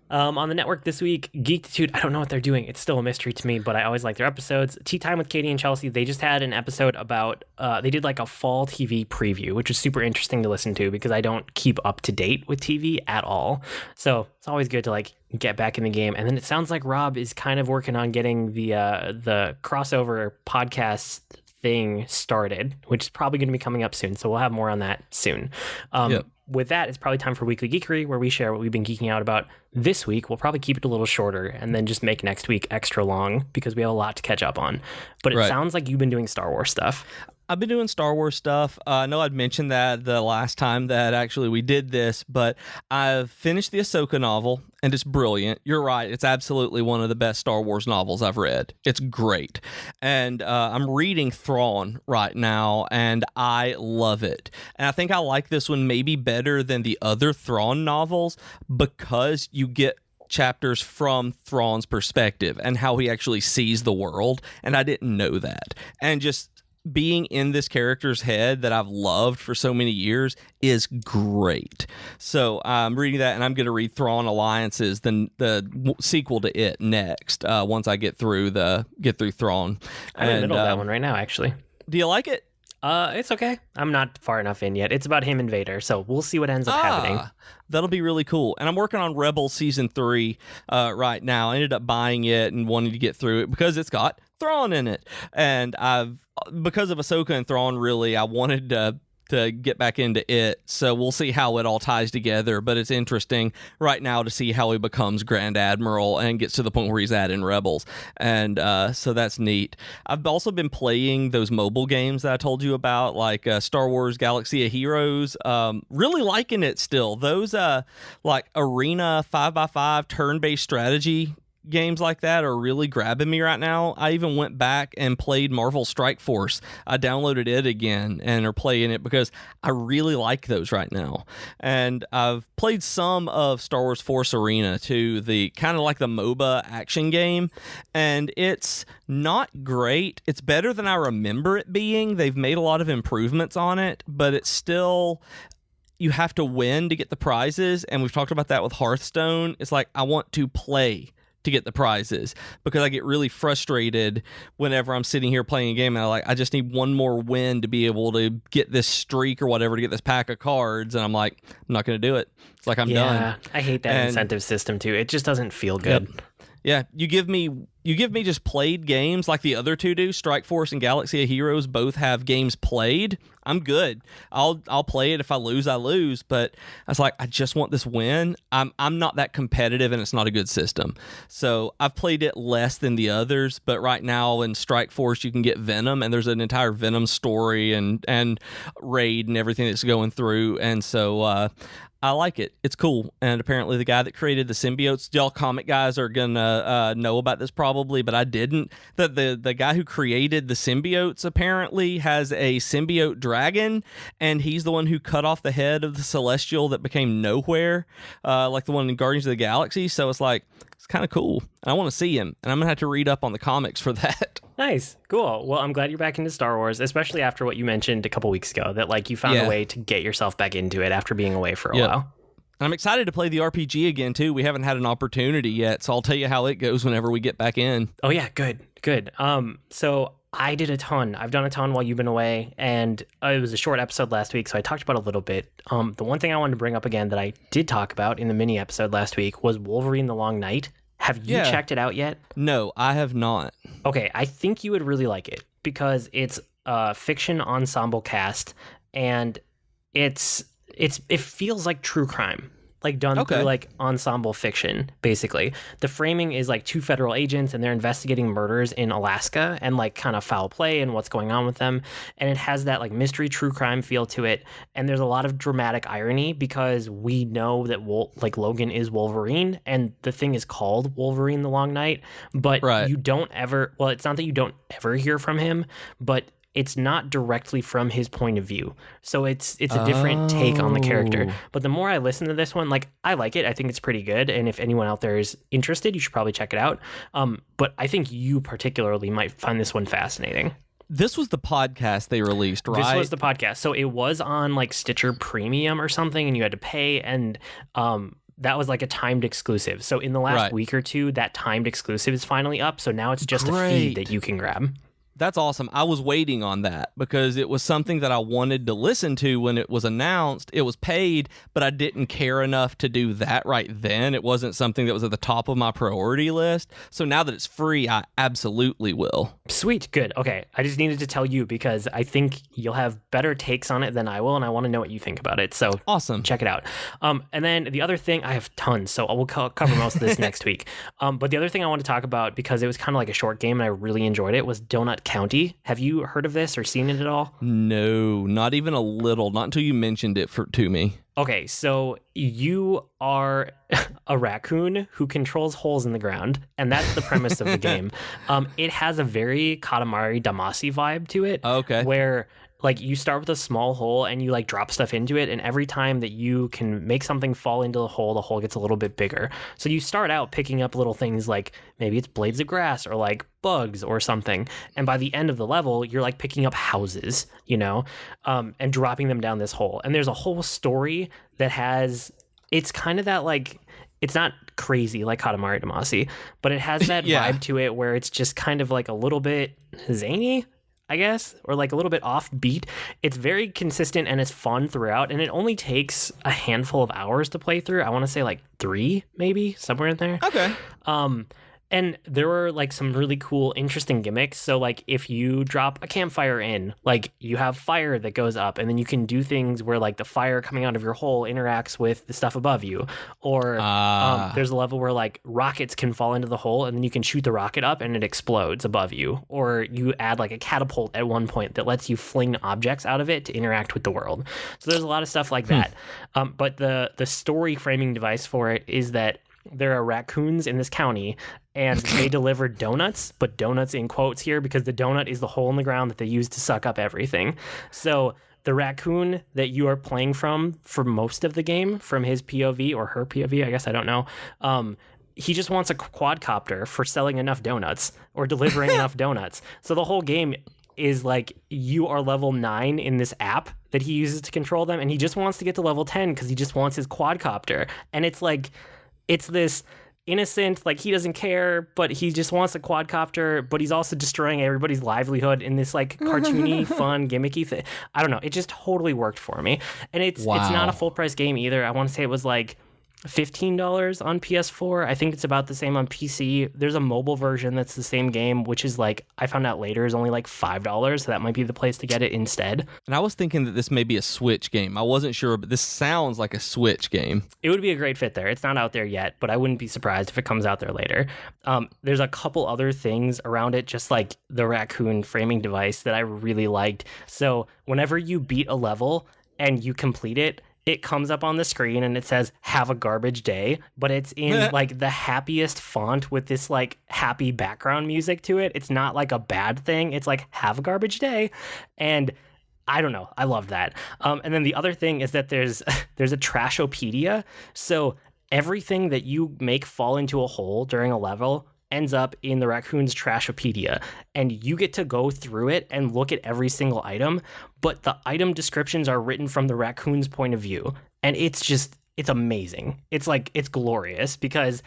On the network this week, Geektitude, I don't know what they're doing. It's still a mystery to me, but I always like their episodes. Tea Time with Katie and Chelsea, they just had an episode about, they did like a fall TV preview, which was super interesting to listen to because I don't keep up to date with TV at all. So it's always good to like get back in the game. And then it sounds like Rob is kind of working on getting the crossover podcast thing started, which is probably going to be coming up soon. So we'll have more on that soon. Yep. With that, it's probably time for Weekly Geekery, where we share what we've been geeking out about this week. We'll probably keep it a little shorter and then just make next week extra long because we have a lot to catch up on. But it sounds like you've been doing Star Wars stuff. I've been doing Star Wars stuff. I know I'd mentioned that the last time that actually we did this, but I've finished the Ahsoka novel, and it's brilliant. You're right. It's absolutely one of the best Star Wars novels I've read. It's great. And I'm reading Thrawn right now, and I love it. And I think I like this one maybe better than the other Thrawn novels because you get chapters from Thrawn's perspective and how he actually sees the world, and I didn't know that. And just being in this character's head that I've loved for so many years is great. So I'm reading that, and I'm going to read Thrawn Alliances, the sequel to it, next. Once I get through Thrawn. I'm in the middle of that one right now, actually. Do you like it? It's okay. I'm not far enough in yet. It's about him and Vader, so we'll see what ends up happening. That'll be really cool. And I'm working on Rebels Season 3 right now. I ended up buying it and wanting to get through it because it's got Thrawn in it. And because of Ahsoka and Thrawn, really, I wanted to get back into it. So we'll see how it all ties together. But it's interesting right now to see how he becomes Grand Admiral and gets to the point where he's at in Rebels. And so that's neat. I've also been playing those mobile games that I told you about, like Star Wars Galaxy of Heroes. Really liking it still. Those like arena 5x5 turn-based strategy games like that are really grabbing me right now. I even went back and played Marvel Strike Force. I downloaded it again and are playing it because I really like those right now. And I've played some of Star Wars Force Arena too, the kind of like the MOBA action game, and it's not great. It's better than I remember it being. They've made a lot of improvements on it, but it's still, you have to win to get the prizes, and we've talked about that with Hearthstone. It's like I want to play to get the prizes because I get really frustrated whenever I'm sitting here playing a game and I just need one more win to be able to get this streak or whatever, to get this pack of cards, and I'm like, I'm not going to do it. It's like I'm done. Yeah, I hate that incentive system too. It just doesn't feel good. Yep. Yeah, you give me just played games like the other two do. Strike Force and Galaxy of Heroes both have games played. I'm good. I'll play it. If I lose, I lose. But I was like, I just want this win. I'm not that competitive, and it's not a good system. So I've played it less than the others. But right now in Strike Force, you can get Venom, and there's an entire Venom story and raid and everything that's going through. And so I like it. It's cool. And apparently the guy that created the symbiotes, y'all comic guys are gonna know about this probably, but I didn't. The guy who created the symbiotes apparently has a symbiote dragon, and he's the one who cut off the head of the Celestial that became Nowhere, like the one in Guardians of the Galaxy. So it's like, it's kind of cool. And I want to see him, and I'm gonna have to read up on the comics for that. Nice. Cool. Well, I'm glad you're back into Star Wars, especially after what you mentioned a couple weeks ago, that like you found a way to get yourself back into it after being away for a while. I'm excited to play the RPG again, too. We haven't had an opportunity yet, so I'll tell you how it goes whenever we get back in. Oh, yeah. Good. So I did a ton. I've done a ton while you've been away, and it was a short episode last week, so I talked about a little bit. The one thing I wanted to bring up again that I did talk about in the mini episode last week was Wolverine the Long Night. Have you checked it out yet? No, I have not. Okay, I think you would really like it because it's a fiction ensemble cast, and it feels like true crime, like done through like ensemble fiction. Basically, the framing is like two federal agents, and they're investigating murders in Alaska and like kind of foul play and what's going on with them. And it has that like mystery true crime feel to it. And there's a lot of dramatic irony because we know that Logan is Wolverine, and the thing is called Wolverine the Long Night. But you don't ever. Well, it's not that you don't ever hear from him, but it's not directly from his point of view. So it's a different take on the character. But the more I listen to this one, like, I like it. I think it's pretty good. And if anyone out there is interested, you should probably check it out. But I think you particularly might find this one fascinating. This was the podcast they released, right? This was the podcast. So it was on like Stitcher Premium or something, and you had to pay. And that was like a timed exclusive. So in the last week or two, that timed exclusive is finally up. So now it's just a feed that you can grab. That's awesome. I was waiting on that because it was something that I wanted to listen to when it was announced. It was paid, but I didn't care enough to do that right then. It wasn't something that was at the top of my priority list. So now that it's free, I absolutely will. Sweet. Good. Okay. I just needed to tell you because I think you'll have better takes on it than I will, and I want to know what you think about it. So awesome. Check it out. And then the other thing, I have tons, so I will cover most of this next week. But the other thing I want to talk about, because it was kind of like a short game and I really enjoyed it, was Donut County. Have you heard of this or seen it at all? No, not even a little. Not until you mentioned it to me. Okay, so you are a raccoon who controls holes in the ground, and that's the premise of the game. It has a very Katamari Damacy vibe to it. Okay. Where like you start with a small hole and you like drop stuff into it, and every time that you can make something fall into the hole gets a little bit bigger. So you start out picking up little things like maybe it's blades of grass or like bugs or something, and by the end of the level you're like picking up houses, and dropping them down this hole. And there's a whole story that it's kind of that like, it's not crazy like Katamari Damacy, but it has that vibe to it where it's just kind of like a little bit zany, I guess, or like a little bit offbeat. It's very consistent and it's fun throughout, and it only takes a handful of hours to play through. I want to say like 3, maybe, somewhere in there. Okay. And there were like some really cool, interesting gimmicks. So like if you drop a campfire in, like you have fire that goes up, and then you can do things where like the fire coming out of your hole interacts with the stuff above you. Or there's a level where like rockets can fall into the hole, and then you can shoot the rocket up and it explodes above you. Or you add like a catapult at one point that lets you fling objects out of it to interact with the world. So there's a lot of stuff like that. But the story framing device for it is that there are raccoons in this county, and they deliver donuts, but donuts in quotes here because the donut is the hole in the ground that they use to suck up everything. So the raccoon that you are playing from for most of the game, from his POV or her POV, I guess, I don't know, he just wants a quadcopter for selling enough donuts or delivering enough donuts. So the whole game is like you are level 9 in this app that he uses to control them, and he just wants to get to level 10 because he just wants his quadcopter. And it's like, it's this innocent, like he doesn't care, but he just wants a quadcopter, but he's also destroying everybody's livelihood in this like cartoony, fun, gimmicky thing. I don't know. It just totally worked for me. And it's not a full price game either. I want to say it was like $15 on PS4. I think it's about the same on PC. There's a mobile version that's the same game, which is like, I found out later, is only like $5, so that might be the place to get it instead. And I was thinking that this may be a Switch game. I wasn't sure, but this sounds like a Switch game. It would be a great fit there. It's not out there yet, but I wouldn't be surprised if it comes out there later. There's a couple other things around it, just like the raccoon framing device, that I really liked. So whenever you beat a level and you complete it, it comes up on the screen and it says, "Have a garbage day," but it's in like the happiest font with this like happy background music to it. It's not like a bad thing. It's like, "Have a garbage day." And I don't know. I love that. And then the other thing is that there's a Trashopedia. So everything that you make fall into a hole during a level ends up in the raccoon's Trashopedia, and you get to go through it and look at every single item, but the item descriptions are written from the raccoon's point of view, and it's amazing. It's like, it's glorious because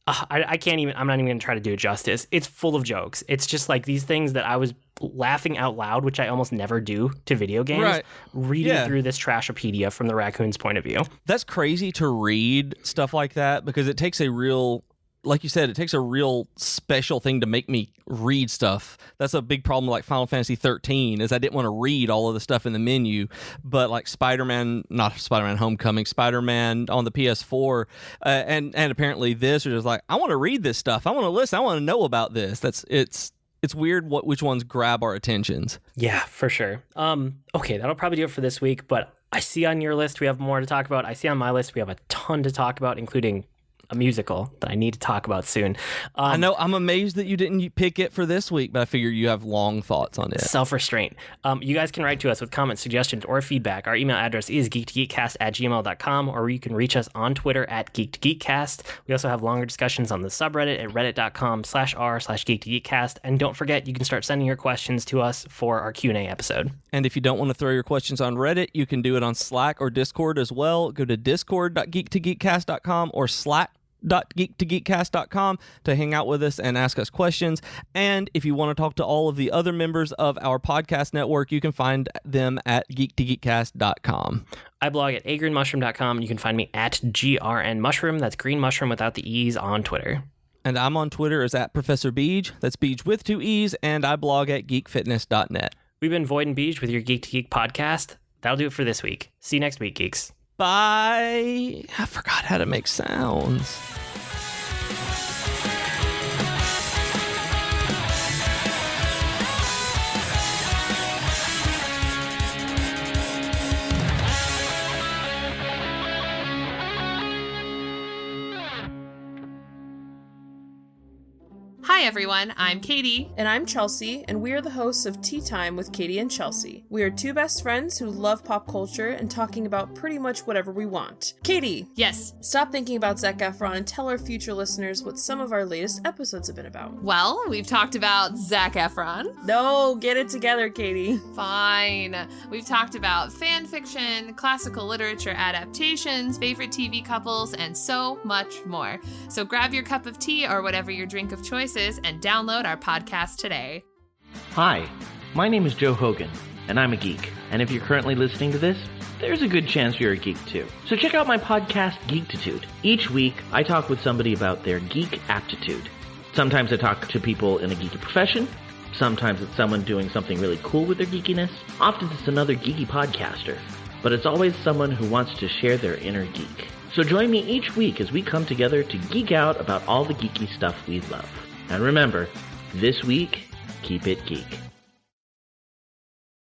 I can't even, I'm not even gonna try to do it justice. It's full of jokes. It's just like these things that I was laughing out loud, which I almost never do to video games, reading through this Trashopedia from the raccoon's point of view. That's crazy to read stuff like that, because it takes a real, like you said, it takes a real special thing to make me read stuff. That's a big problem like Final Fantasy 13, is I didn't want to read all of the stuff in the menu. But like Spider-Man Homecoming, Spider-Man on the PS4, and apparently this, are just like, I want to read this stuff. I want to listen. I want to know about this. It's weird which ones grab our attentions. Yeah, for sure. Okay, that'll probably do it for this week. But I see on your list we have more to talk about. I see on my list we have a ton to talk about, including a musical that I need to talk about soon. I know, I'm amazed that you didn't pick it for this week, but I figure you have long thoughts on it. Self-restraint. You guys can write to us with comments, suggestions, or feedback. Our email address is geek2geekcast@gmail.com, or you can reach us on Twitter @geek2geekcast. We also have longer discussions on the subreddit at reddit.com/r/geek2geekcast. And don't forget, you can start sending your questions to us for our Q&A episode. And if you don't want to throw your questions on Reddit, you can do it on Slack or Discord as well. Go to discord.geek2geekcast.com or slack.geek2geekcast.com to hang out with us and ask us questions. And if you want to talk to all of the other members of our podcast network, you can find them at geek2geekcast.com. I blog at agreenmushroom.com. You can find me at grnmushroom. That's green mushroom without the E's on Twitter. And I'm on Twitter as @Professor Beej. That's Beej with 2 E's. And I blog at geekfitness.net. We've been Void and Beej with your Geek to Geek podcast. That'll do it for this week. See you next week, geeks. Bye. I forgot how to make sounds. everyone, I'm Katie. And I'm Chelsea, and we are the hosts of Tea Time with Katie and Chelsea. We are two best friends who love pop culture and talking about pretty much whatever we want. Katie! Yes? Stop thinking about Zac Efron and tell our future listeners what some of our latest episodes have been about. Well, we've talked about Zac Efron. No, get it together, Katie. Fine. We've talked about fan fiction, classical literature adaptations, favorite TV couples, and so much more. So grab your cup of tea or whatever your drink of choice is and download our podcast today. Hi, my name is Joe Hogan, and I'm a geek. And if you're currently listening to this, there's a good chance you're a geek too. So check out my podcast, Geektitude. Each week, I talk with somebody about their geek aptitude. Sometimes I talk to people in a geeky profession. Sometimes it's someone doing something really cool with their geekiness. Often it's another geeky podcaster. But it's always someone who wants to share their inner geek. So join me each week as we come together to geek out about all the geeky stuff we love. And remember, this week, keep it geek.